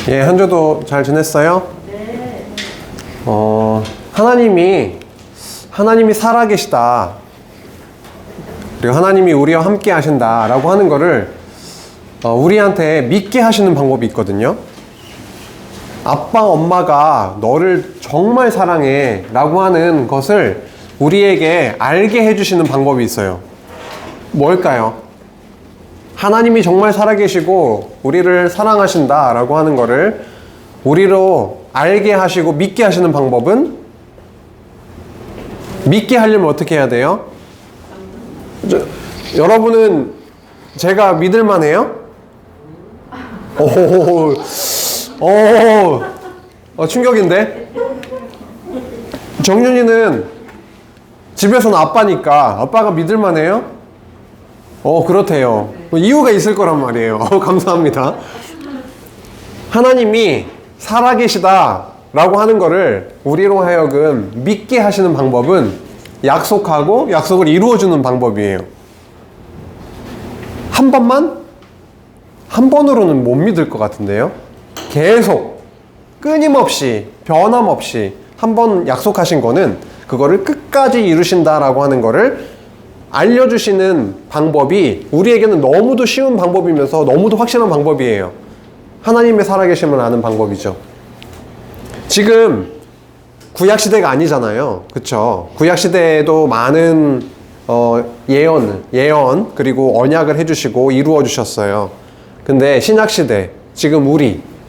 예, 한 주도 잘 지냈어요? 네. 하나님이 살아계시다. 그리고 하나님이 우리와 함께 하신다. 라고 하는 거를, 우리한테 믿게 하시는 방법이 있거든요. 아빠, 엄마가 너를 정말 사랑해. 라고 하는 것을 우리에게 알게 해주시는 방법이 있어요. 뭘까요? 하나님이 정말 살아계시고 우리를 사랑하신다 라고 하는 거를 우리로 알게 하시고 믿게 하시는 방법은, 믿게 하려면 어떻게 해야 돼요? 여러분은 제가 믿을만 해요? 충격인데? 정윤이는 집에서는 아빠니까 아빠가 믿을만 해요? 그렇대요. 이유가 있을 거란 말이에요. 감사합니다. 하나님이 살아계시다 라고 하는 거를 우리로 하여금 믿게 하시는 방법은 약속하고 약속을 이루어주는 방법이에요. 한 번으로는 못 믿을 것 같은데요. 계속 끊임없이 변함없이 한 번 약속하신 거는 그거를 끝까지 이루신다라고 하는 거를 알려주시는 방법이 우리에게는 너무도 쉬운 방법이면서 너무도 확실한 방법이에요. 하나님의 살아계심을 아는 방법이죠. 지금 구약시대가 아니잖아요. 그쵸? 구약시대에도 많은 예언 그리고 언약을 해주시고 이루어 주셨어요. 근데 신약시대, 지금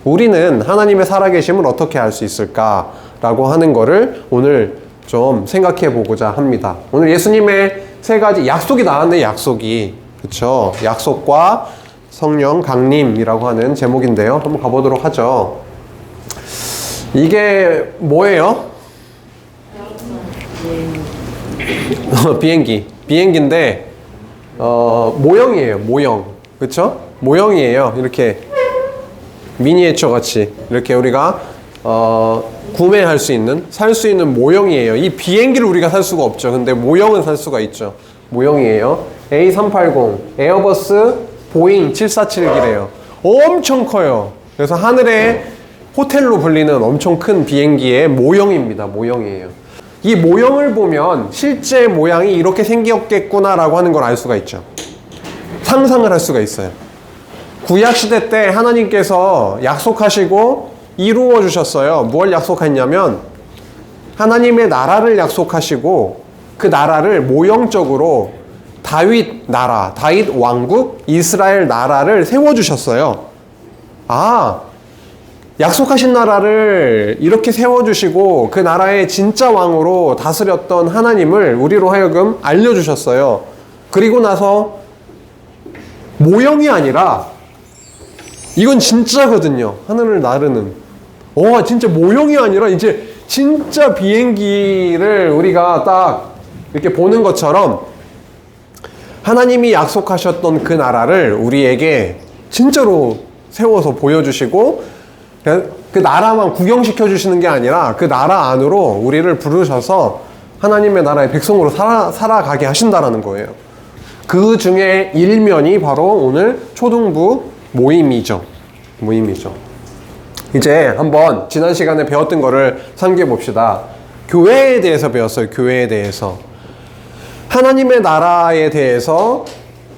우리는 하나님의 살아계심을 어떻게 알 수 있을까라고 하는 거를 오늘 좀 생각해 보고자 합니다. 오늘 예수님의 세 가지 약속이 나왔네. 약속이, 그쵸? 약속과 성령 강림이라고 하는 제목인데요. 한번 가보도록 하죠. 이게 뭐예요? 비행기인데 모형이에요. 모형, 그쵸? 모형이에요. 이렇게 미니에처 같이 이렇게 우리가 구매할 수 있는, 살 수 있는 모형이에요. 이 비행기를 우리가 살 수가 없죠. 근데 모형은 살 수가 있죠. 모형이에요. A380 에어버스 보잉 747기래요. 엄청 커요. 그래서 하늘의 호텔로 불리는 엄청 큰 비행기의 모형입니다. 모형이에요. 이 모형을 보면 실제 모양이 이렇게 생겼겠구나라고 하는 걸 알 수가 있죠. 상상을 할 수가 있어요. 구약시대 때 하나님께서 약속하시고 이루어 주셨어요. 무엇을 약속했냐면 하나님의 나라를 약속하시고 그 나라를 모형적으로 다윗 나라, 다윗 왕국, 이스라엘 나라를 세워주셨어요. 약속하신 나라를 이렇게 세워주시고 그 나라의 진짜 왕으로 다스렸던 하나님을 우리로 하여금 알려주셨어요. 그리고 나서 모형이 아니라 이건 진짜거든요. 하늘을 나르는. 진짜 모형이 아니라 이제 진짜 비행기를 우리가 딱 이렇게 보는 것처럼 하나님이 약속하셨던 그 나라를 우리에게 진짜로 세워서 보여주시고 그 나라만 구경시켜 주시는 게 아니라 그 나라 안으로 우리를 부르셔서 하나님의 나라의 백성으로 살아가게 하신다라는 거예요. 그 중에 일면이 바로 오늘 초등부 모임이죠. 이제 한번 지난 시간에 배웠던 거를 상기해 봅시다. 교회에 대해서 배웠어요. 교회에 대해서. 하나님의 나라에 대해서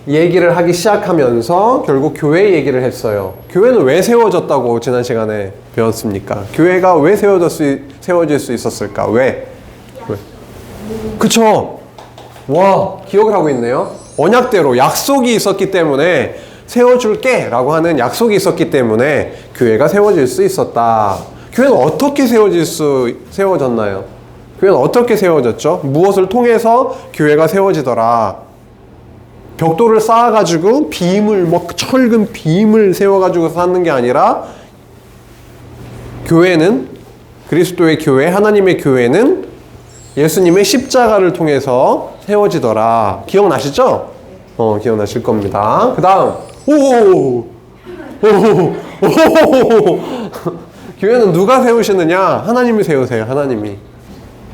얘기를 하기 시작하면서 결국 교회 얘기를 했어요. 교회는 왜 세워졌다고 지난 시간에 배웠습니까? 교회가 왜 세워질 수 있었을까? 왜? 그쵸? 와, 기억을 하고 있네요. 언약대로 약속이 있었기 때문에 세워줄게 라고 하는 약속이 있었기 때문에 교회가 세워질 수 있었다. 교회는 어떻게 세워졌나요? 교회는 어떻게 세워졌죠? 무엇을 통해서 교회가 세워지더라? 벽돌을 쌓아가지고 철근 빔을 세워가지고 쌓는 게 아니라 교회는, 그리스도의 교회, 하나님의 교회는 예수님의 십자가를 통해서 세워지더라. 기억나시죠? 기억나실 겁니다. 그 다음 교회는 누가 세우시느냐? 하나님이 세우세요. 하나님이.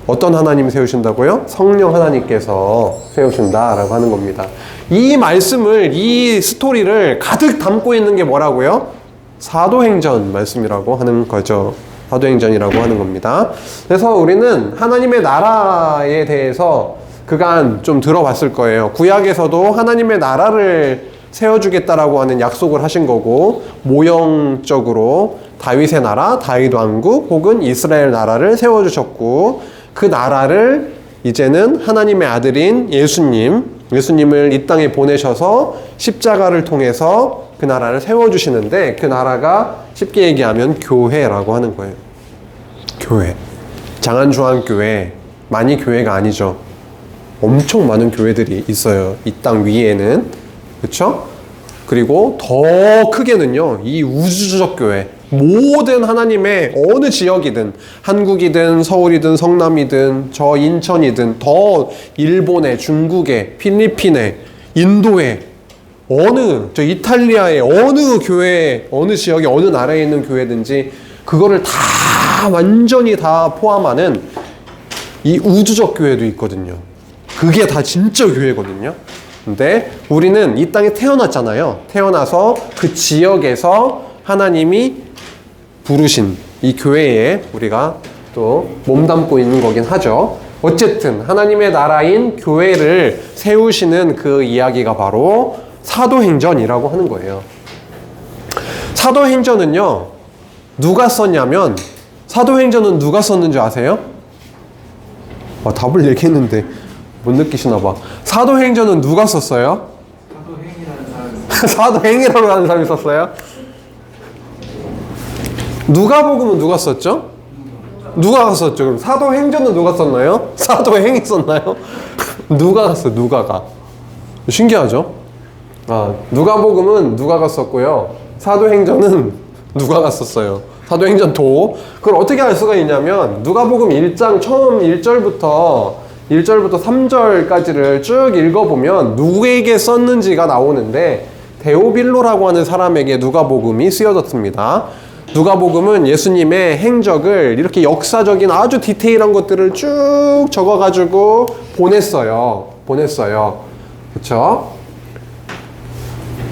어떤 하나님이 세우신다고요? 성령 하나님께서 세우신다라고 하는 겁니다. 이 말씀을, 이 스토리를 가득 담고 있는 게 뭐라고요? 사도행전 말씀이라고 하는 거죠. 사도행전이라고 하는 겁니다. 그래서 우리는 하나님의 나라에 대해서 그간 좀 들어봤을 거예요. 구약에서도 하나님의 나라를 세워주겠다라고 하는 약속을 하신 거고, 모형적으로 다윗의 나라, 다윗 왕국 혹은 이스라엘 나라를 세워주셨고, 그 나라를 이제는 하나님의 아들인 예수님을 이 땅에 보내셔서 십자가를 통해서 그 나라를 세워주시는데, 그 나라가 쉽게 얘기하면 교회라고 하는 거예요. 교회. 장안주한교회, 많이 교회가 아니죠. 엄청 많은 교회들이 있어요. 이 땅 위에는. 그렇죠? 그리고 더 크게는요, 이 우주적 교회. 모든 하나님의 어느 지역이든, 한국이든 서울이든 성남이든 저 인천이든 더 일본에, 중국에, 필리핀에, 인도에, 저 이탈리아의 어느 교회, 어느 지역에, 어느 나라에 있는 교회든지 그거를 다 완전히 다 포함하는 이 우주적 교회도 있거든요. 그게 다 진짜 교회거든요. 근데 우리는 이 땅에 태어났잖아요. 태어나서 그 지역에서 하나님이 부르신 이 교회에 우리가 또 몸담고 있는 거긴 하죠. 어쨌든 하나님의 나라인 교회를 세우시는 그 이야기가 바로 사도행전이라고 하는 거예요. 사도행전은요, 누가 썼냐면, 사도행전은 누가 썼는지 아세요? 답을 얘기했는데 못 느끼시나 봐. 사도행전은 누가 썼어요? 사도행이라고 하는 사람이 썼어요? 누가복음은 누가 썼죠? 누가가 썼죠. 그럼 사도행전은 누가 썼나요? 사도행이 썼나요? 누가가 썼어요. 누가가. 신기하죠? 누가복음은 누가가 썼고요. 사도행전은 누가가 썼어요. 사도행전 도. 그걸 어떻게 알 수가 있냐면, 누가복음 1장 처음 1절부터 3절까지를 쭉 읽어보면 누구에게 썼는지가 나오는데, 데오빌로라고 하는 사람에게 누가복음이 쓰여졌습니다. 누가복음은 예수님의 행적을 이렇게 역사적인 아주 디테일한 것들을 쭉 적어가지고 보냈어요. 그쵸?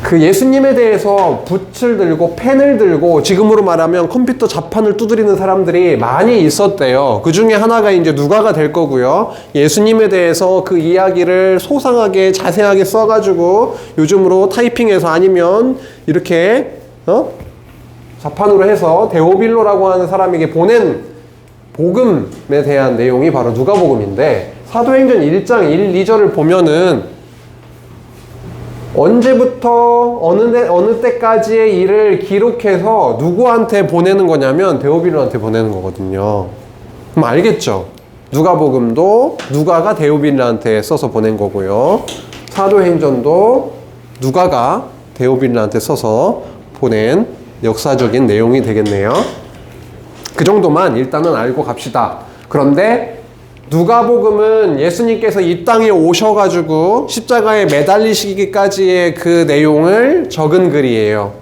그 예수님에 대해서 붓을 들고 펜을 들고, 지금으로 말하면 컴퓨터 자판을 두드리는 사람들이 많이 있었대요. 그 중에 하나가 이제 누가가 될 거고요. 예수님에 대해서 그 이야기를 소상하게 자세하게 써가지고 요즘으로 타이핑해서 아니면 이렇게 자판으로 해서 데오빌로라고 하는 사람에게 보낸 복음에 대한 내용이 바로 누가복음인데, 사도행전 1장 1, 2절을 보면은 언제부터 어느 때까지의 일을 기록해서 누구한테 보내는 거냐면 데오빌로한테 보내는 거거든요. 그럼 알겠죠? 누가복음도 누가가 데오빌로한테 써서 보낸 거고요. 사도행전도 누가가 데오빌로한테 써서 보낸 역사적인 내용이 되겠네요. 그 정도만 일단은 알고 갑시다. 그런데 누가복음은 예수님께서 이 땅에 오셔가지고 십자가에 매달리시기까지의 그 내용을 적은 글이에요.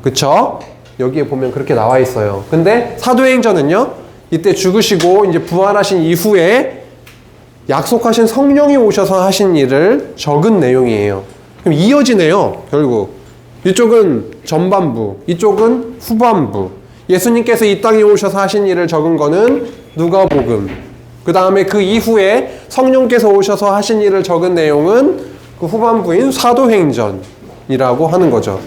그쵸? 여기에 보면 그렇게 나와 있어요. 근데 사도행전은요, 이때 죽으시고 이제 부활하신 이후에 약속하신 성령이 오셔서 하신 일을 적은 내용이에요. 그럼 이어지네요, 결국. 이쪽은 전반부, 이쪽은 후반부. 예수님께서 이 땅에 오셔서 하신 일을 적은 거는 누가복음. 그 다음에 그 이후에 성령께서 오셔서 하신 일을 적은 내용은 그 후반부인 사도행전이라고 하는 거죠.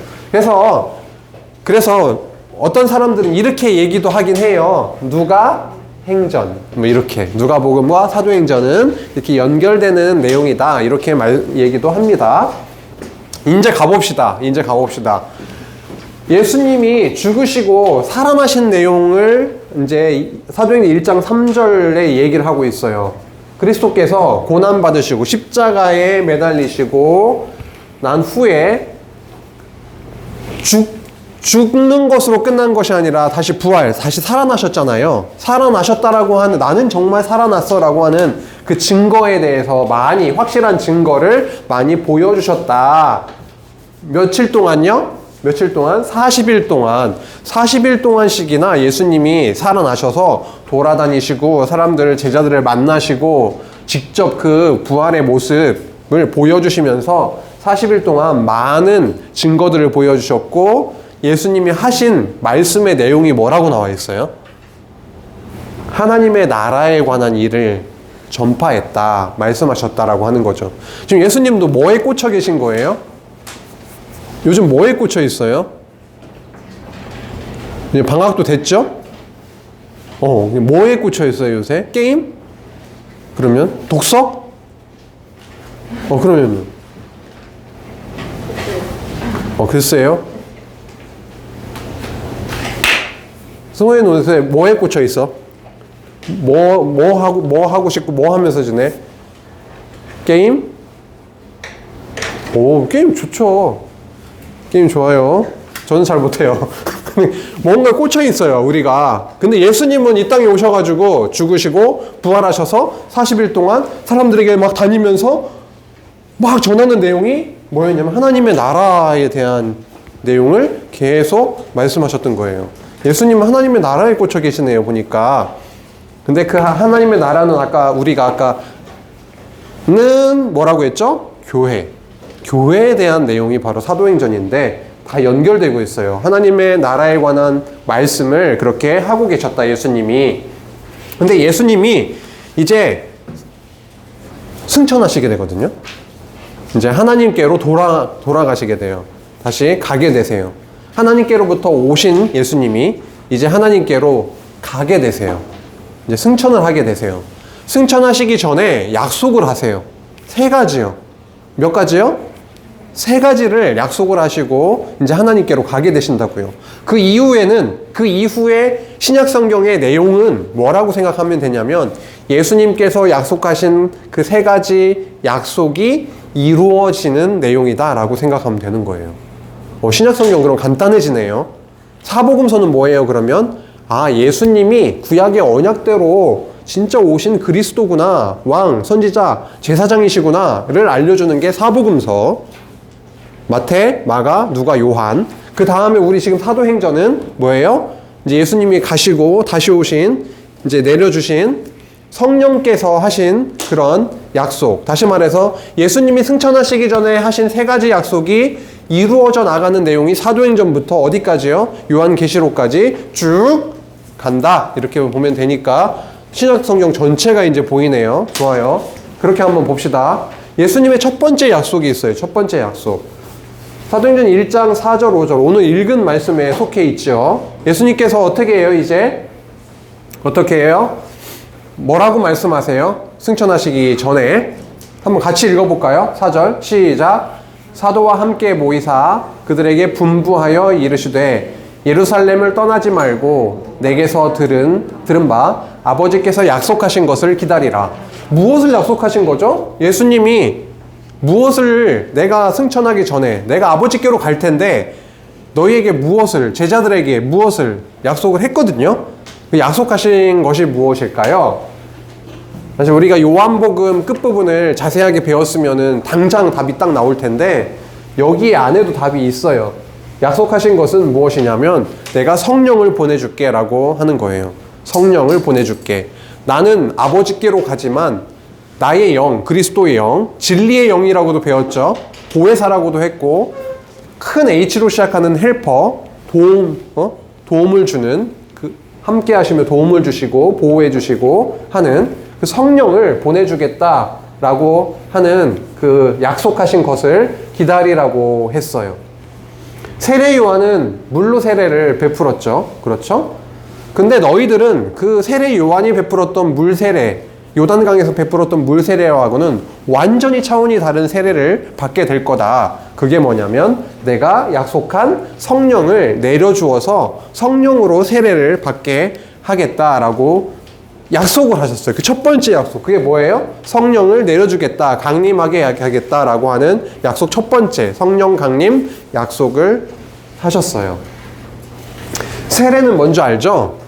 그래서 어떤 사람들은 이렇게 얘기도 하긴 해요. 누가행전, 뭐 이렇게. 누가복음과 사도행전은 이렇게 연결되는 내용이다. 이렇게 얘기도 합니다. 이제 가봅시다. 예수님이 죽으시고 살아나신 내용을 이제 사도행전 1장 3절에 얘기를 하고 있어요. 그리스도께서 고난받으시고 십자가에 매달리시고 난 후에 죽는 것으로 끝난 것이 아니라 다시 살아나셨잖아요. 살아나셨다라고 하는, 나는 정말 살아났어라고 하는 그 증거에 대해서 확실한 증거를 많이 보여주셨다. 며칠 동안요? 40일 동안씩이나 예수님이 살아나셔서 돌아다니시고 제자들을 만나시고 직접 그 부활의 모습을 보여주시면서 40일 동안 많은 증거들을 보여주셨고, 예수님이 하신 말씀의 내용이 뭐라고 나와 있어요? 하나님의 나라에 관한 일을 전파했다, 말씀하셨다라고 하는 거죠. 지금 예수님도 뭐에 꽂혀 계신 거예요? 요즘 뭐에 꽂혀 있어요? 이제 방학도 됐죠? 뭐에 꽂혀 있어요, 요새? 게임? 그러면? 독서? 그러면? 글쎄요? 승호이는 요새 뭐에 꽂혀 있어? 뭐 하고 싶고, 뭐 하면서 지내? 게임? 게임 좋죠. 게임 좋아요. 저는 잘 못해요. 뭔가 꽂혀 있어요, 우리가. 근데 예수님은 이 땅에 오셔가지고 죽으시고 부활하셔서 40일 동안 사람들에게 막 다니면서 막 전하는 내용이 뭐였냐면 하나님의 나라에 대한 내용을 계속 말씀하셨던 거예요. 예수님은 하나님의 나라에 꽂혀 계시네요, 보니까. 근데 그 하나님의 나라는 우리가 아까는 뭐라고 했죠? 교회에 대한 내용이 바로 사도행전인데 다 연결되고 있어요. 하나님의 나라에 관한 말씀을 그렇게 하고 계셨다, 예수님이. 근데 예수님이 이제 승천하시게 되거든요. 이제 하나님께로 돌아가시게 돼요. 다시 가게 되세요. 하나님께로부터 오신 예수님이 이제 하나님께로 가게 되세요. 이제 승천을 하게 되세요. 승천하시기 전에 약속을 하세요. 3가지요. 몇 가지요? 3가지를 약속을 하시고 이제 하나님께로 가게 되신다고요. 그 이후에 신약 성경의 내용은 뭐라고 생각하면 되냐면 예수님께서 약속하신 그 3가지 약속이 이루어지는 내용이다라고 생각하면 되는 거예요. 신약 성경 그럼 간단해지네요. 사복음서는 뭐예요, 그러면? 예수님이 구약의 언약대로 진짜 오신 그리스도구나, 왕, 선지자, 제사장이시구나를 알려주는 게 사복음서. 마태, 마가, 누가, 요한. 그 다음에 우리 지금 사도행전은 뭐예요? 이제 예수님이 가시고 다시 오신, 이제 내려주신 성령께서 하신 그런 약속. 다시 말해서 예수님이 승천하시기 전에 하신 3가지 약속이 이루어져 나가는 내용이 사도행전부터 어디까지요? 요한계시록까지 쭉 간다. 이렇게 보면 되니까 신약 성경 전체가 이제 보이네요. 좋아요. 그렇게 한번 봅시다. 예수님의 첫 번째 약속이 있어요. 첫 번째 약속. 사도행전 1장 4절 5절 오늘 읽은 말씀에 속해 있죠. 예수님께서 어떻게 해요, 이제? 어떻게 해요? 뭐라고 말씀하세요? 승천하시기 전에. 한번 같이 읽어볼까요? 4절 시작. 사도와 함께 모이사 그들에게 분부하여 이르시되 예루살렘을 떠나지 말고 내게서 들은 바 아버지께서 약속하신 것을 기다리라. 무엇을 약속하신 거죠? 예수님이 무엇을, 내가 승천하기 전에 내가 아버지께로 갈 텐데 너희에게 무엇을, 제자들에게 무엇을 약속을 했거든요. 그 약속하신 것이 무엇일까요? 사실 우리가 요한복음 끝부분을 자세하게 배웠으면은 당장 답이 딱 나올 텐데 여기 안에도 답이 있어요. 약속하신 것은 무엇이냐면 내가 성령을 보내줄게 라고 하는 거예요. 성령을 보내줄게. 나는 아버지께로 가지만 나의 영, 그리스도의 영, 진리의 영이라고도 배웠죠. 보혜사라고도 했고 큰 H로 시작하는 헬퍼, 도움을 주는, 함께 하시며 도움을 주시고 보호해 주시고 하는 그 성령을 보내주겠다라고 하는 그 약속하신 것을 기다리라고 했어요. 세례 요한은 물로 세례를 베풀었죠. 그렇죠? 근데 너희들은 그 세례 요한이 베풀었던 물 세례, 요단강에서 베풀었던 물 세례와고는 완전히 차원이 다른 세례를 받게 될 거다. 그게 뭐냐면 내가 약속한 성령을 내려주어서 성령으로 세례를 받게 하겠다라고 약속을 하셨어요. 그 첫 번째 약속. 그게 뭐예요? 성령을 내려주겠다. 강림하게 하겠다라고 하는 약속 첫 번째. 성령 강림 약속을 하셨어요. 세례는 뭔지 알죠?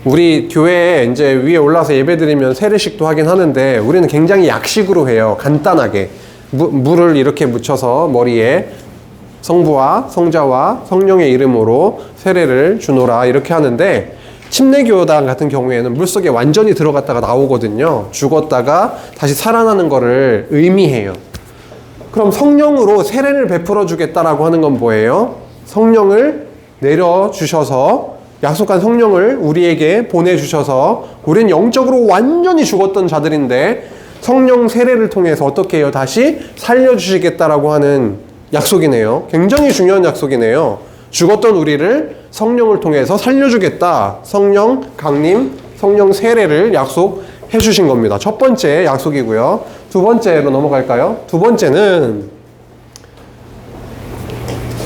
우리 교회에 이제 위에 올라와서 예배 드리면 세례식도 하긴 하는데 우리는 굉장히 약식으로 해요. 간단하게. 물을 이렇게 묻혀서 머리에 성부와 성자와 성령의 이름으로 세례를 주노라 이렇게 하는데 침례교단 같은 경우에는 물속에 완전히 들어갔다가 나오거든요. 죽었다가 다시 살아나는 거를 의미해요. 그럼 성령으로 세례를 베풀어 주겠다라고 하는 건 뭐예요? 성령을 내려주셔서 약속한 성령을 우리에게 보내주셔서 우리는 영적으로 완전히 죽었던 자들인데 성령 세례를 통해서 어떻게 해요? 다시 살려주시겠다라고 하는 약속이네요. 굉장히 중요한 약속이네요. 죽었던 우리를 성령을 통해서 살려주겠다. 성령 강림, 성령 세례를 약속해 주신 겁니다. 첫 번째 약속이고요. 두 번째로 넘어갈까요? 두 번째는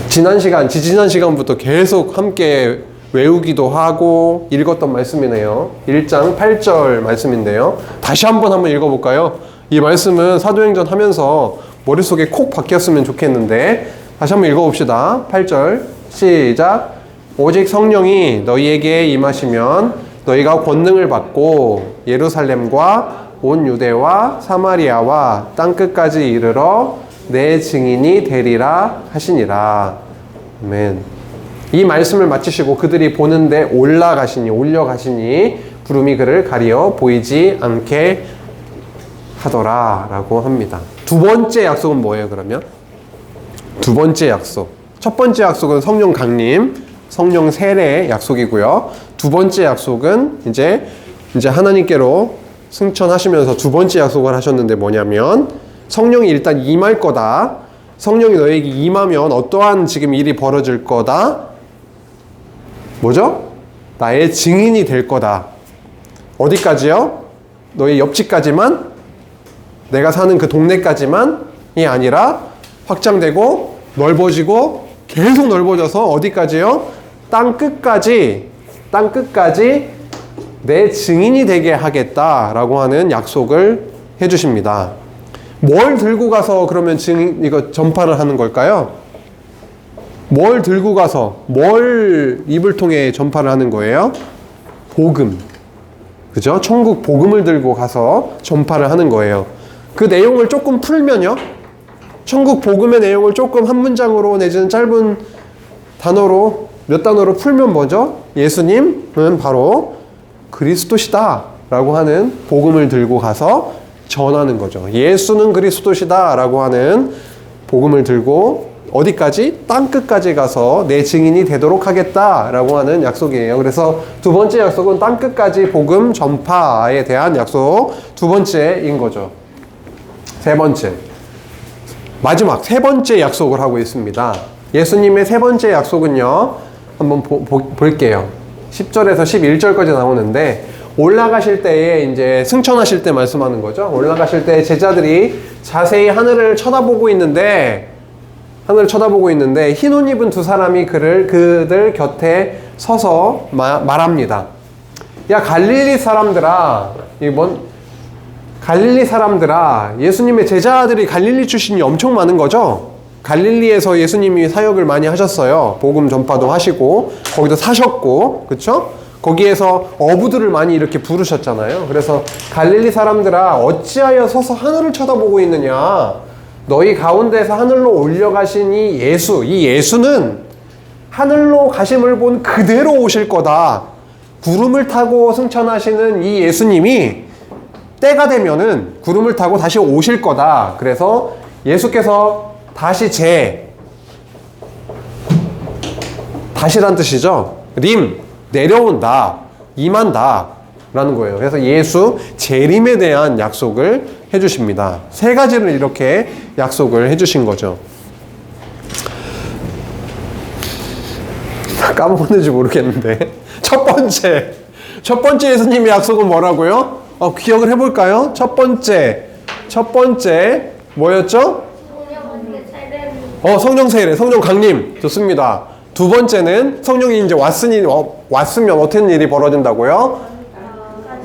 지지난 시간부터 계속 함께 외우기도 하고 읽었던 말씀이네요. 1장 8절 말씀인데요. 다시 한번 읽어볼까요? 이 말씀은 사도행전 하면서 머릿속에 콕 박혔으면 좋겠는데 다시 한번 읽어봅시다. 8절 시작. 오직 성령이 너희에게 임하시면 너희가 권능을 받고 예루살렘과 온 유대와 사마리아와 땅끝까지 이르러 내 증인이 되리라 하시니라. 아멘. 이 말씀을 마치시고 그들이 보는데 올려가시니 구름이 그를 가리어 보이지 않게 하더라 라고 합니다. 두 번째 약속은 뭐예요, 그러면? 두 번째 약속. 첫 번째 약속은 성령 강림, 성령 세례 약속이고요. 두 번째 약속은 이제 하나님께로 승천하시면서 두 번째 약속을 하셨는데 뭐냐면 성령이 일단 임할 거다. 성령이 너에게 임하면 어떠한 지금 일이 벌어질 거다. 뭐죠? 나의 증인이 될 거다. 어디까지요? 너의 옆집까지만? 내가 사는 그 동네까지만이 아니라 확장되고 넓어지고 계속 넓어져서 어디까지요? 땅 끝까지 내 증인이 되게 하겠다라고 하는 약속을 해주십니다. 뭘 들고 가서 그러면 이거 전파를 하는 걸까요? 뭘 들고 가서 뭘 입을 통해 전파를 하는 거예요? 복음. 그죠? 천국 복음을 들고 가서 전파를 하는 거예요. 그 내용을 조금 풀면요. 천국 복음의 내용을 조금 한 문장으로 내지는 짧은 단어로 몇 단어로 풀면 뭐죠? 예수님은 바로 그리스도시다 라고 하는 복음을 들고 가서 전하는 거죠. 예수는 그리스도시다 라고 하는 복음을 들고 어디까지? 땅끝까지 가서 내 증인이 되도록 하겠다라고 하는 약속이에요. 그래서 두 번째 약속은 땅끝까지 복음 전파에 대한 약속 두 번째인 거죠. 세 번째. 마지막 세 번째 약속을 하고 있습니다. 예수님의 세 번째 약속은요. 한번 볼게요. 10절에서 11절까지 나오는데 올라가실 때에 이제 승천하실 때 말씀하는 거죠. 올라가실 때 제자들이 자세히 하늘을 쳐다보고 있는데 흰 옷 입은 두 사람이 그들 곁에 서서 말합니다. 야 갈릴리 사람들아, 예수님의 제자들이 갈릴리 출신이 엄청 많은 거죠. 갈릴리에서 예수님이 사역을 많이 하셨어요. 복음 전파도 하시고 거기도 사셨고, 그렇죠? 거기에서 어부들을 많이 이렇게 부르셨잖아요. 그래서 갈릴리 사람들아 어찌하여 서서 하늘을 쳐다보고 있느냐? 너희 가운데서 하늘로 올려가신 이 예수는 하늘로 가심을 본 그대로 오실 거다. 구름을 타고 승천하시는 이 예수님이 때가 되면은 구름을 타고 다시 오실 거다. 그래서 예수께서 다시란 뜻이죠. 내려온다, 임한다 라는 거예요. 그래서 예수 재림에 대한 약속을 해주십니다. 세 가지를 이렇게 약속을 해주신 거죠. 까먹었는지 모르겠는데 첫 번째 예수님의 약속은 뭐라고요? 기억을 해볼까요? 첫 번째 뭐였죠? 성령 세례, 성령 강림. 좋습니다. 두 번째는 성령이 이제 왔으면 어떤 일이 벌어진다고요?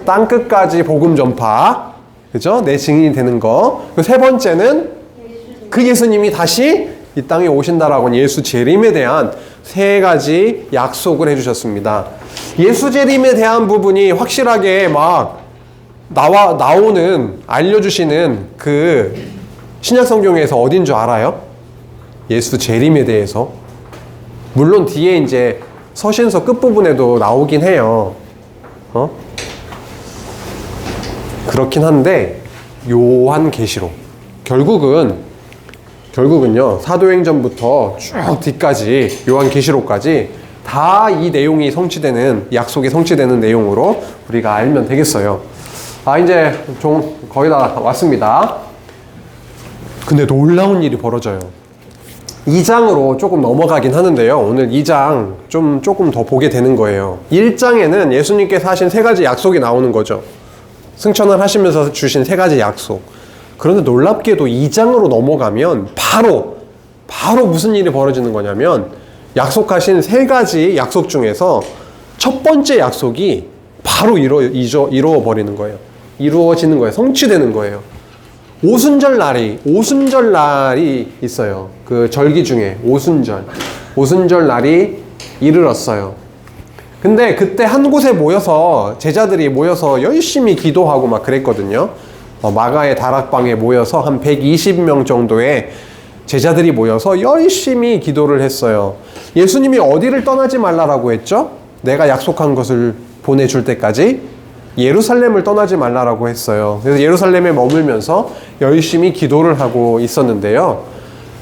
땅끝까지 복음 전파. 그죠? 내 증인이 되는 거. 세 번째는 그 예수님이 다시 이 땅에 오신다라고 하는 예수 재림에 대한 세 가지 약속을 해주셨습니다. 예수 재림에 대한 부분이 확실하게 막 알려주시는 그 신약 성경에서 어딘 줄 알아요? 예수 재림에 대해서. 물론 뒤에 이제 서신서 끝부분에도 나오긴 해요. 그렇긴 한데 요한계시록 결국은 결국은요, 사도행전부터 쭉 뒤까지 요한계시록까지 다 이 내용이 성취되는, 약속이 성취되는 내용으로 우리가 알면 되겠어요. 이제 좀 거의 다 왔습니다. 근데 놀라운 일이 벌어져요. 2장으로 조금 넘어가긴 하는데요. 오늘 2장 조금 더 보게 되는 거예요. 1장에는 예수님께서 하신 3가지 약속이 나오는 거죠. 승천을 하시면서 주신 3가지 약속. 그런데 놀랍게도 2장으로 넘어가면 바로 무슨 일이 벌어지는 거냐면, 약속하신 3가지 약속 중에서 첫 번째 약속이 바로 이루어버리는 거예요. 이루어지는 거예요. 성취되는 거예요. 오순절 날이 있어요. 그 절기 중에 오순절 날이 이르렀어요. 근데 그때 한 곳에 모여서, 제자들이 모여서 열심히 기도하고 막 그랬거든요. 마가의 다락방에 모여서 한 120명 정도의 제자들이 모여서 열심히 기도를 했어요. 예수님이 어디를 떠나지 말라라고 했죠? 내가 약속한 것을 보내줄 때까지 예루살렘을 떠나지 말라라고 했어요. 그래서 예루살렘에 머물면서 열심히 기도를 하고 있었는데요.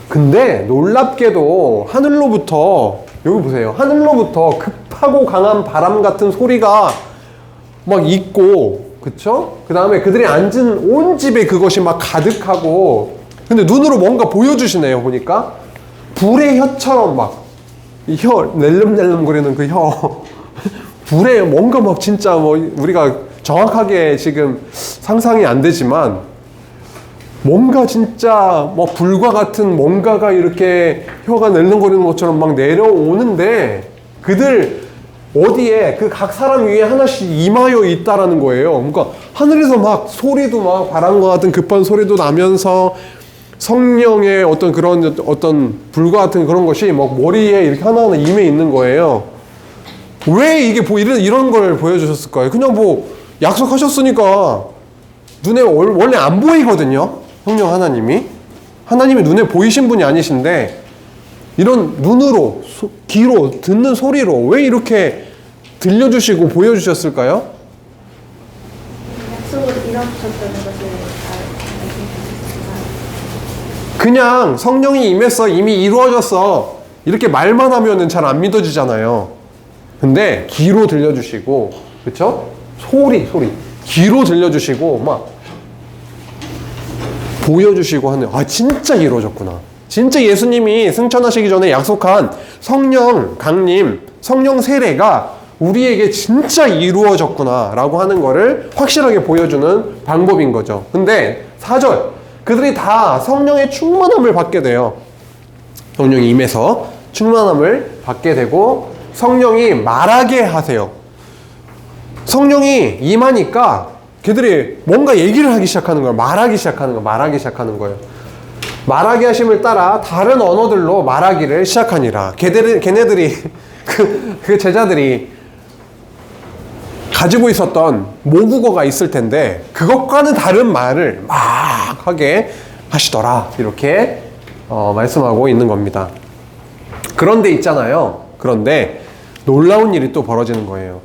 근데 놀랍게도 하늘로부터, 여기 보세요. 하늘로부터 급하고 강한 바람 같은 소리가 막 있고, 그쵸? 그 다음에 그들이 앉은 온 집에 그것이 막 가득하고, 근데 눈으로 뭔가 보여주시네요. 보니까 불의 혀처럼 막 혀 낼름낼름 거리는 그 혀 불에 뭔가 막 진짜 뭐 우리가 정확하게 지금 상상이 안 되지만, 뭔가 진짜 뭐 불과 같은 뭔가가 이렇게 혀가 낼름거리는 것처럼 막 내려오는데, 그들 어디에 그 각 사람 위에 하나씩 임하여 있다라는 거예요. 그러니까 하늘에서 막 소리도 막 바람과 같은 급한 소리도 나면서 성령의 어떤 불과 같은 그런 것이 막 머리에 이렇게 하나하나 임해 있는 거예요. 왜 이게 이런 걸 보여주셨을까요? 그냥 뭐 약속하셨으니까 눈에 원래 안 보이거든요. 성령 하나님이 눈에 보이신 분이 아니신데, 이런 눈으로, 귀로 듣는 소리로 왜 이렇게 들려주시고 보여주셨을까요? 약속을 이뤄주셨다는 것을 그냥 성령이 임했어, 이미 이루어졌어, 이렇게 말만 하면은 잘 안 믿어지잖아요. 근데 귀로 들려주시고, 그쵸? 소리 귀로 들려주시고 막 보여주시고 하는, 진짜 이루어졌구나. 진짜 예수님이 승천하시기 전에 약속한 성령 강림, 성령 세례가 우리에게 진짜 이루어졌구나 라고 하는 거를 확실하게 보여주는 방법인 거죠. 근데 4절, 그들이 다 성령의 충만함을 받게 돼요. 성령이 임해서 충만함을 받게 되고, 성령이 말하게 하세요. 성령이 임하니까 그들이 뭔가 얘기를 하기 시작하는 거예요. 말하기 시작하는 거예요. 말하게 하심을 따라 다른 언어들로 말하기를 시작하니라. 걔네들이 그 제자들이 가지고 있었던 모국어가 있을 텐데, 그것과는 다른 말을 막 하게 하시더라. 이렇게 말씀하고 있는 겁니다. 그런데 있잖아요. 그런데 놀라운 일이 또 벌어지는 거예요.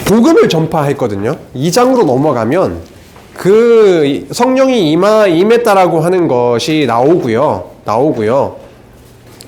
복음을 전파했거든요. 2장으로 넘어가면 그 성령이 임했다라고 하는 것이 나오고요.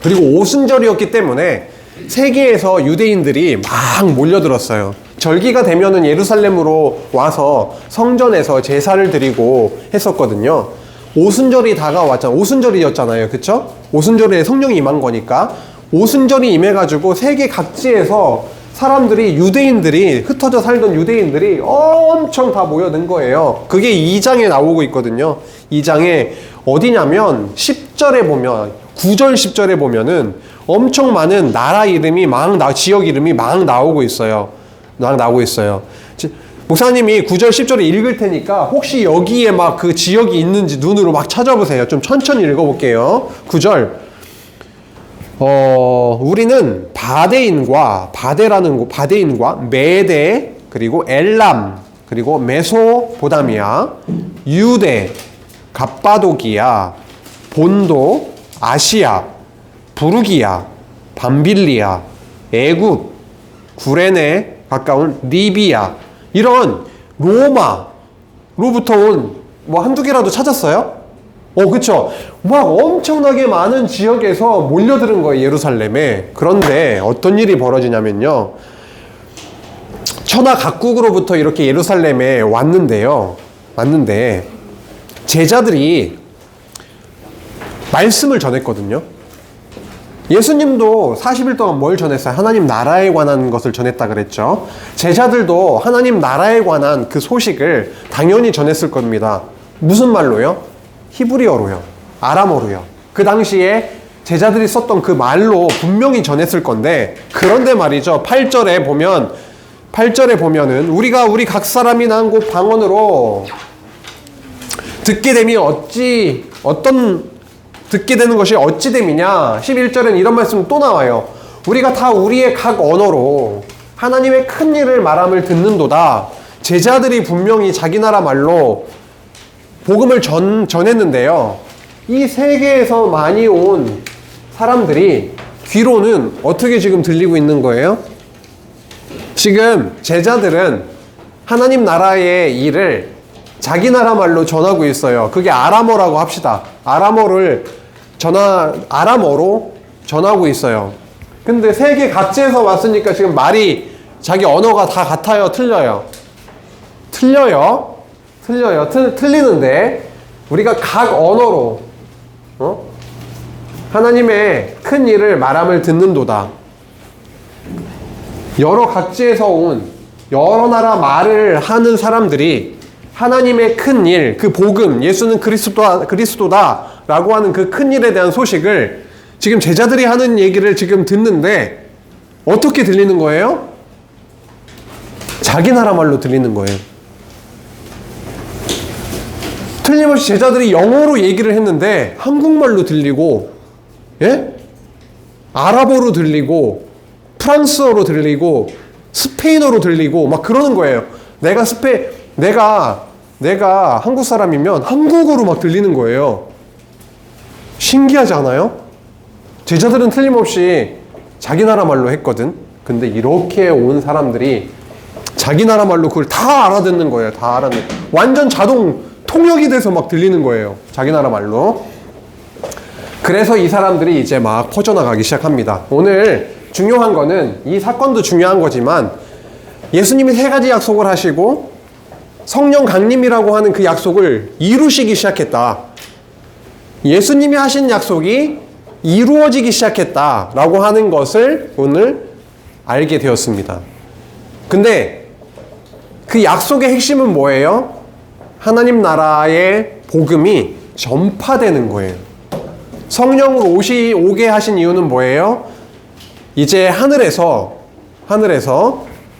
그리고 오순절이었기 때문에 세계에서 유대인들이 막 몰려들었어요. 절기가 되면은 예루살렘으로 와서 성전에서 제사를 드리고 했었거든요. 오순절이 다가왔잖아요. 오순절이었잖아요. 그쵸? 오순절에 성령이 임한 거니까 오순절이 임해가지고 세계 각지에서 사람들이, 유대인들이, 흩어져 살던 유대인들이 엄청 다 모여든 거예요. 그게 2장에 나오고 있거든요. 2장에 어디냐면 10절에 보면, 9절 10절에 보면은 엄청 많은 나라 이름이 지역 이름이 막 나오고 있어요. 목사님이 9절 10절을 읽을 테니까 혹시 여기에 막 그 지역이 있는지 눈으로 막 찾아보세요. 좀 천천히 읽어볼게요. 9절. 우리는 바데인과 메데, 그리고 엘람, 그리고 메소보다미아, 유대, 갑바도기아, 본도, 아시아, 부르기아, 밤빌리아, 애굽, 구레네 가까운 리비아, 이런 로마로부터 온 뭐 한두 개라도 찾았어요? 그쵸. 막 엄청나게 많은 지역에서 몰려드는 거예요, 예루살렘에. 그런데 어떤 일이 벌어지냐면요. 천하 각국으로부터 이렇게 예루살렘에 왔는데, 제자들이 말씀을 전했거든요. 예수님도 40일 동안 뭘 전했어요? 하나님 나라에 관한 것을 전했다 그랬죠. 제자들도 하나님 나라에 관한 그 소식을 당연히 전했을 겁니다. 무슨 말로요? 히브리어로요. 아람어로요. 그 당시에 제자들이 썼던 그 말로 분명히 전했을 건데, 그런데 말이죠. 8절에 보면은 우리 각 사람이 난 곳 방언으로 듣게 됨이 듣게 되는 것이 어찌 됨이냐. 11절엔 이런 말씀 또 나와요. 우리가 다 우리의 각 언어로 하나님의 큰 일을 말함을 듣는도다. 제자들이 분명히 자기 나라 말로 복음을 전했는데요. 이 세계에서 많이 온 사람들이 귀로는 어떻게 지금 들리고 있는 거예요? 지금 제자들은 하나님 나라의 일을 자기 나라 말로 전하고 있어요. 그게 아람어라고 합시다. 아람어로 전하고 있어요. 근데 세계 각지에서 왔으니까 지금 말이 자기 언어가 다 같아요? 틀려요? 틀리는데 우리가 각 언어로 하나님의 큰 일을 말함을 듣는도다. 여러 각지에서 온 여러 나라 말을 하는 사람들이 하나님의 큰 일, 그 복음, 예수는 그리스도다 라고 하는 그 큰 일에 대한 소식을 지금 제자들이 하는 얘기를 지금 듣는데 어떻게 들리는 거예요? 자기 나라 말로 들리는 거예요. 틀림없이 제자들이 영어로 얘기를 했는데 한국말로 들리고, 아랍어로 들리고, 프랑스어로 들리고, 스페인어로 들리고 막 그러는 거예요. 내가 한국 사람이면 한국어로 막 들리는 거예요. 신기하지 않아요? 제자들은 틀림없이 자기 나라 말로 했거든. 근데 이렇게 온 사람들이 자기 나라 말로 그걸 다 알아듣는 거예요. 완전 자동 통역이 돼서 막 들리는 거예요. 자기 나라 말로. 그래서 이 사람들이 이제 막 퍼져나가기 시작합니다. 오늘 중요한 거는, 이 사건도 중요한 거지만, 예수님이 3가지 약속을 하시고 성령 강림이라고 하는 그 약속을 이루시기 시작했다. 예수님이 하신 약속이 이루어지기 시작했다라고 하는 것을 오늘 알게 되었습니다. 근데 그 약속의 핵심은 뭐예요? 하나님 나라의 복음이 전파되는 거예요. 성령으로 오게 하신 이유는 뭐예요? 이제 하늘에서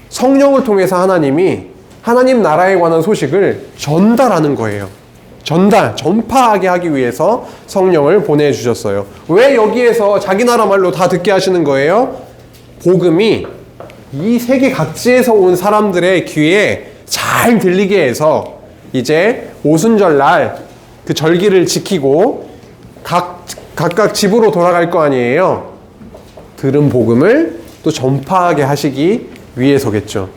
성령을 통해서 하나님이 하나님 나라에 관한 소식을 전달하는 거예요. 전파하게 하기 위해서 성령을 보내주셨어요. 왜 여기에서 자기 나라 말로 다 듣게 하시는 거예요? 복음이 이 세계 각지에서 온 사람들의 귀에 잘 들리게 해서 이제 오순절날 그 절기를 지키고 각각 집으로 돌아갈 거 아니에요. 들은 복음을 또 전파하게 하시기 위해서겠죠.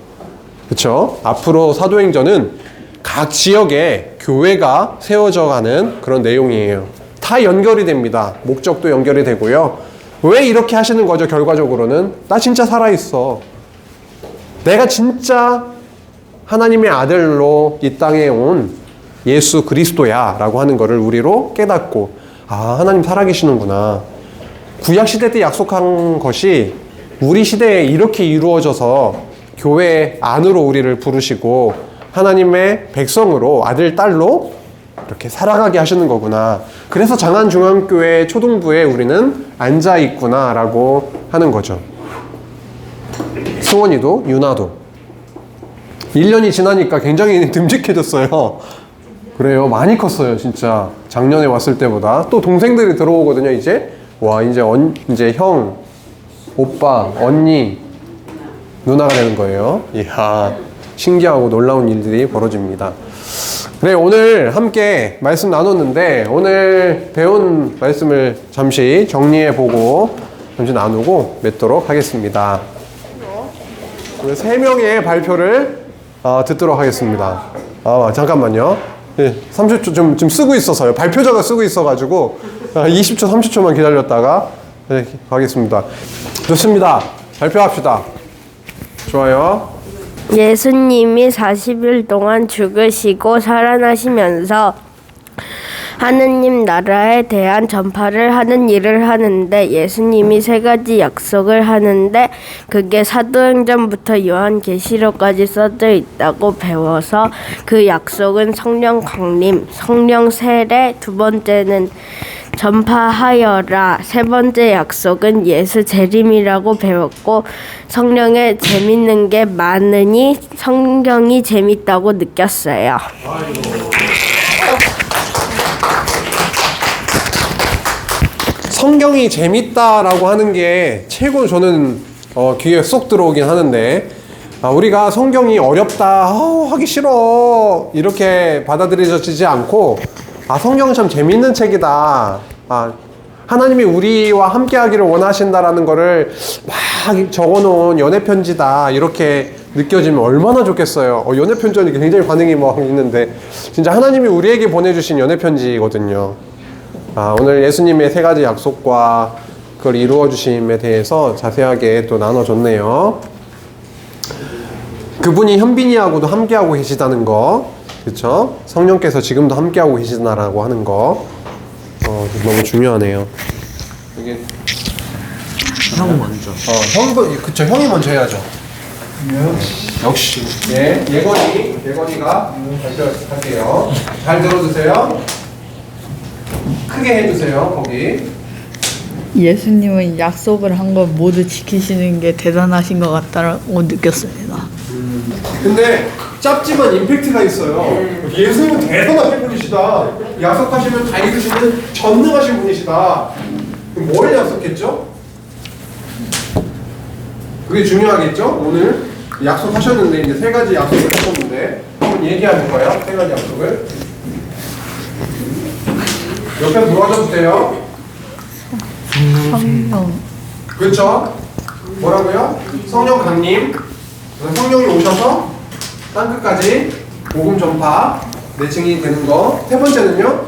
그렇죠? 앞으로 사도행전은 각 지역에 교회가 세워져 가는 그런 내용이에요. 다 연결이 됩니다. 목적도 연결이 되고요. 왜 이렇게 하시는 거죠? 결과적으로는 나 진짜 살아있어. 내가 진짜 하나님의 아들로 이 땅에 온 예수 그리스도야 라고 하는 것을 우리로 깨닫고, 하나님 살아계시는구나. 구약시대 때 약속한 것이 우리 시대에 이렇게 이루어져서 교회 안으로 우리를 부르시고 하나님의 백성으로, 아들, 딸로 이렇게 살아가게 하시는 거구나. 그래서 장안중앙교회 초등부에 우리는 앉아있구나 라고 하는 거죠. 수원이도 유나도 1년이 지나니까 굉장히 듬직해졌어요. 그래요. 많이 컸어요. 진짜 작년에 왔을 때보다. 또 동생들이 들어오거든요. 이제 이제 형, 오빠, 언니, 누나가 되는 거예요. 이야, 신기하고 놀라운 일들이 벌어집니다. 그래, 오늘 함께 말씀 나눴는데, 오늘 배운 말씀을 잠시 정리해보고 잠시 나누고 맺도록 하겠습니다. 오늘 3명의 발표를 듣도록 하겠습니다. 잠깐만요. 예, 30초 좀 쓰고 있어서요. 발표자가 쓰고 있어가지고 20초, 30초만 기다렸다가 네, 가겠습니다. 좋습니다. 발표합시다. 좋아요. 예수님이 40일 동안 죽으시고 살아나시면서 하느님 나라에 대한 전파를 하는 일을 하는데 예수님이 세 가지 약속을 하는데 그게 사도행전부터 요한계시록까지 써져 있다고 배워서 그 약속은 성령 강림, 성령 세례, 두 번째는 전파하여라, 세 번째 약속은 예수 재림이라고 배웠고 성령에 재밌는 게 많으니 성경이 재밌다고 느꼈어요. 성경이 재밌다라고 하는 게 최고 저는 귀에 쏙 들어오긴 하는데 우리가 성경이 어렵다, 하기 싫어 이렇게 받아들여지지 않고 성경은 참 재밌는 책이다. 하나님이 우리와 함께 하기를 원하신다라는 거를 막 적어놓은 연애편지다 이렇게 느껴지면 얼마나 좋겠어요. 연애편지는 굉장히 반응이 막 있는데 진짜 하나님이 우리에게 보내주신 연애편지거든요. 오늘 예수님의 세 가지 약속과 그걸 이루어 주심에 대해서 자세하게 또 나눠줬네요. 그분이 현빈이하고도 함께하고 계시다는 거, 그쵸? 성령께서 지금도 함께하고 계시다라고 하는 거, 너무 중요하네요. 이게 형 먼저. 그쵸, 형이 먼저 해야죠. 역시. 네, 예건이가 발표할게요. 잘 들어주세요. 크게 해주세요, 거기. 예수님은 약속을 한 걸 모두 지키시는 게 대단하신 것 같다고 느꼈습니다. 근데 짧지만 임팩트가 있어요. 예수님은 대단하신 분이시다. 약속하시면 다 이루시는 전능하신 분이시다. 뭘 약속했죠? 그게 중요하겠죠? 오늘 약속하셨는데 이제 세 가지 약속을 하셨는데 한번 얘기해 볼 거예요. 세 가지 약속을. 옆에 돌아줘 주세요. 성령. 그렇죠? 뭐라고요? 성령 강림. 성령이 오셔서 땅끝까지 복음 전파 내 증인이 되는 거. 세 번째는요?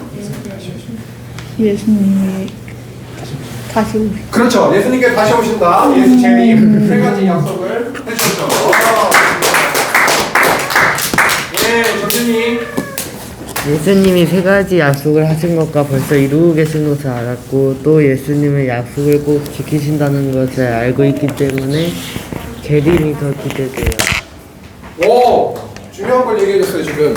예수님이 다시 오시. 그렇죠. 예수님께 다시 오신다. 예수 재림. 세 가지 약속을 해주셨죠. 네, 전주님. 예수님이 세 가지 약속을 하신 것과 벌써 이루고 계신 것을 알았고 또 예수님의 약속을 꼭 지키신다는 것을 알고 있기 때문에 재림이 더 기대돼요. 오! 중요한 걸 얘기해줬어요, 지금.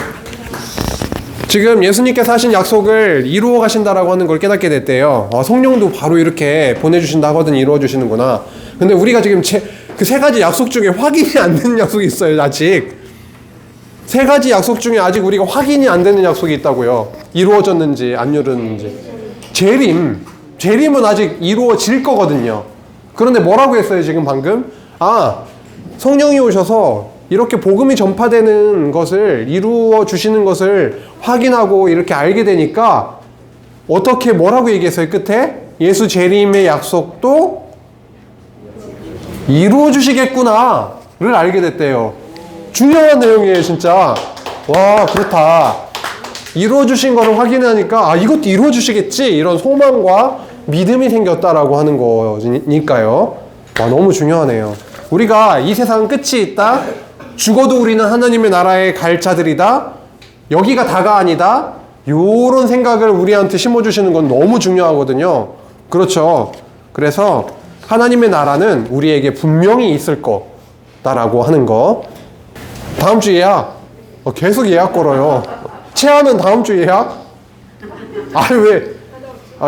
지금 예수님께서 하신 약속을 이루어 가신다라고 하는 걸 깨닫게 됐대요. 성령도 바로 이렇게 보내주신다 하거든 이루어 주시는구나. 근데 우리가 지금 그 세 가지 약속 중에 확인이 안 되는 약속이 있어요, 아직. 세 가지 약속 중에 아직 우리가 확인이 안 되는 약속이 있다고요. 이루어졌는지 안 이루어졌는지. 재림은 아직 이루어질 거거든요. 그런데 뭐라고 했어요 지금 방금? 성령이 오셔서 이렇게 복음이 전파되는 것을 이루어 주시는 것을 확인하고 이렇게 알게 되니까 어떻게 뭐라고 얘기했어요 끝에? 예수 재림의 약속도 이루어 주시겠구나를 알게 됐대요. 중요한 내용이에요 진짜. 와 그렇다. 이루어주신 거를 확인하니까 이것도 이루어주시겠지 이런 소망과 믿음이 생겼다라고 하는 거니까요. 와 너무 중요하네요. 우리가 이 세상은 끝이 있다. 죽어도 우리는 하나님의 나라에 갈 자들이다. 여기가 다가 아니다. 요런 생각을 우리한테 심어주시는 건 너무 중요하거든요. 그렇죠. 그래서 하나님의 나라는 우리에게 분명히 있을 거다라고 하는 거. 다음 주 예약. 계속 예약 걸어요. 체하는 다음 주 예약? 왜?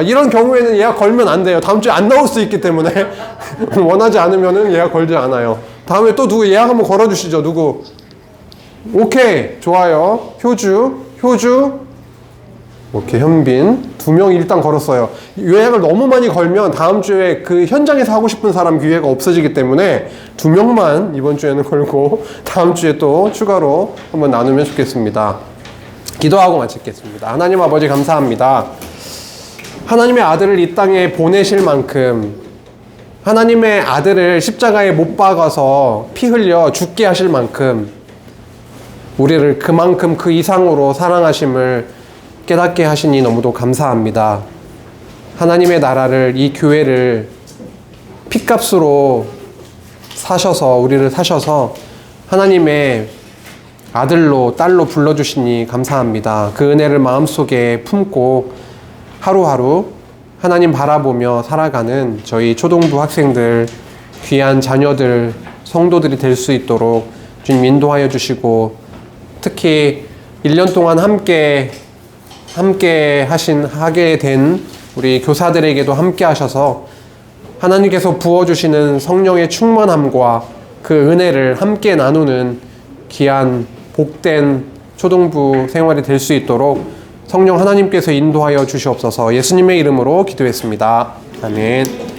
이런 경우에는 예약 걸면 안 돼요. 다음 주에 안 나올 수 있기 때문에 원하지 않으면은 예약 걸지 않아요. 다음에 또 누구 예약 한번 걸어주시죠. 누구? 오케이. 좋아요. 효주. 오케이. 현빈. 2명 일단 걸었어요. 예약을 너무 많이 걸면 다음 주에 그 현장에서 하고 싶은 사람 기회가 없어지기 때문에 2명만 이번 주에는 걸고 다음 주에 또 추가로 한번 나누면 좋겠습니다. 기도하고 마치겠습니다. 하나님 아버지 감사합니다. 하나님의 아들을 이 땅에 보내실 만큼 하나님의 아들을 십자가에 못 박아서 피 흘려 죽게 하실 만큼 우리를 그만큼 그 이상으로 사랑하심을 깨닫게 하시니 너무도 감사합니다. 하나님의 나라를, 이 교회를 핏값으로 사셔서, 우리를 사셔서 하나님의 아들로, 딸로 불러주시니 감사합니다. 그 은혜를 마음속에 품고 하루하루 하나님 바라보며 살아가는 저희 초등부 학생들, 귀한 자녀들, 성도들이 될 수 있도록 주님 인도하여 주시고, 특히 1년 동안 함께 하게 된 우리 교사들에게도 함께 하셔서 하나님께서 부어주시는 성령의 충만함과 그 은혜를 함께 나누는 귀한 복된 초등부 생활이 될 수 있도록 성령 하나님께서 인도하여 주시옵소서. 예수님의 이름으로 기도했습니다. 아멘.